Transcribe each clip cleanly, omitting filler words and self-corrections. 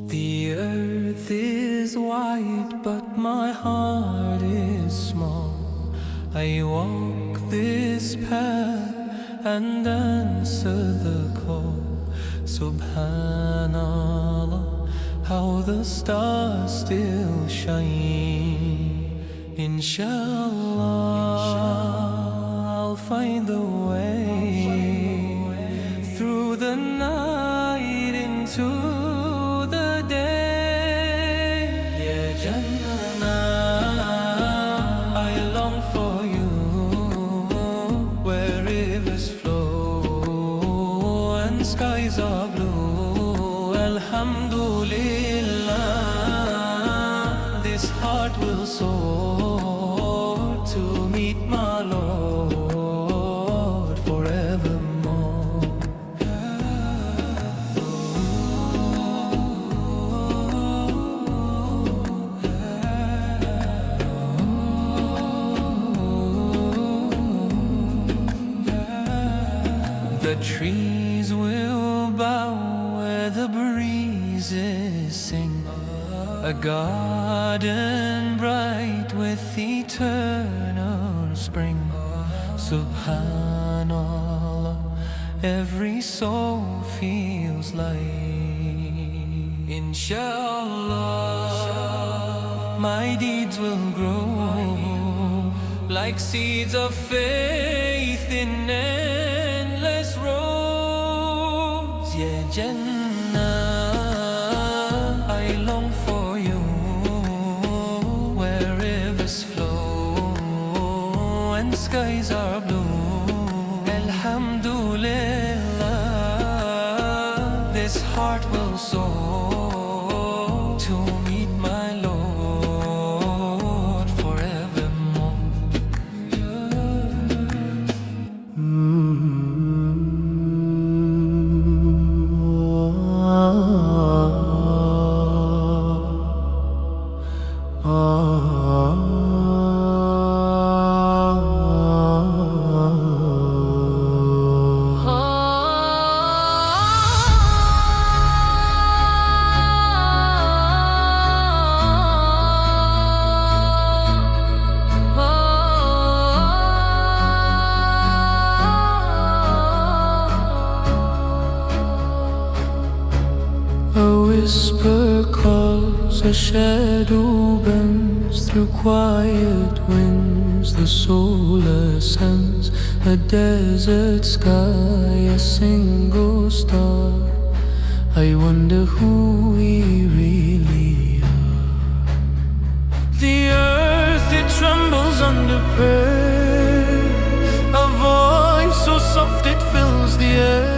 The earth is wide, but my heart is small. I walk this path and answer the call. Subhanallah, how the stars still shine. Inshallah, I'll find the way through the night into the day. Yeah, Jannah, I long for you, where rivers flow and skies are blue. Alhamdulillah, this heart will soar to meet my Lord forevermore. The trees will bow where the breezes sing. A garden bright with eternal spring. Subhanallah, every soul feels light. Inshallah, my deeds will grow like seeds of faith in endless rows. Yeah, Jannah, I long for you, where rivers flow and skies are blue. Alhamdulillah, this heart will soar to meet my Lord forevermore. A whisper calls, a shadow bends through quiet winds. The soul ascends, a desert sky, a single star. I wonder who we really are. The earth, it trembles under prayer. A voice so soft it fills the air.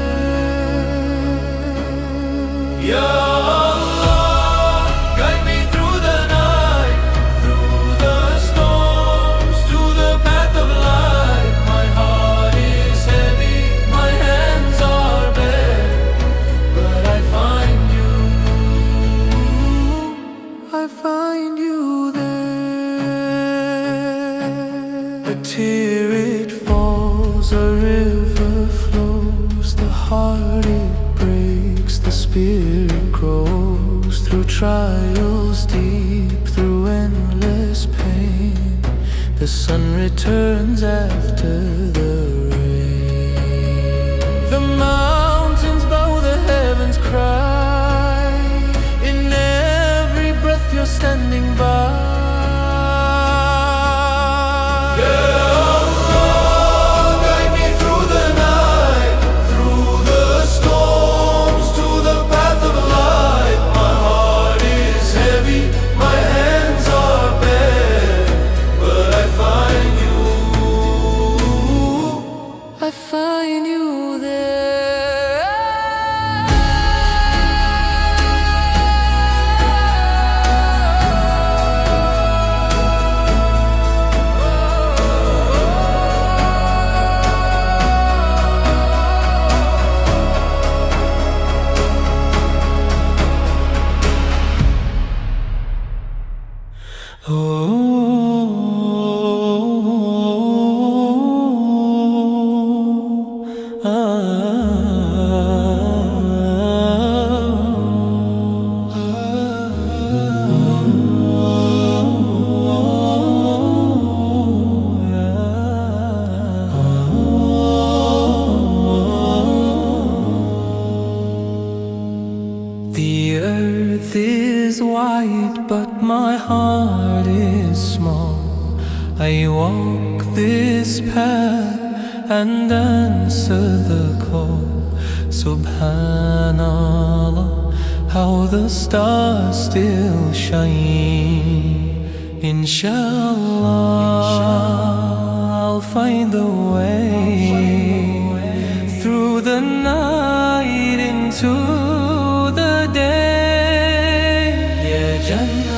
Ya Allah, guide me through the night, through the storms, to the path of light. My heart is heavy, my hands are bare, but I find you there. A tear it falls, a river flows, the heart it breaks, the spirit grows through trials deep, through endless pain. The sun returns after the rain. The mountains bow, the heavens cry. In every breath you're standing by. The earth is wide, but my heart is small. I walk this path and answer the call. Subhanallah, how the stars still shine. Inshallah, I'll find the way through the night into the day. Yeah, Jannah.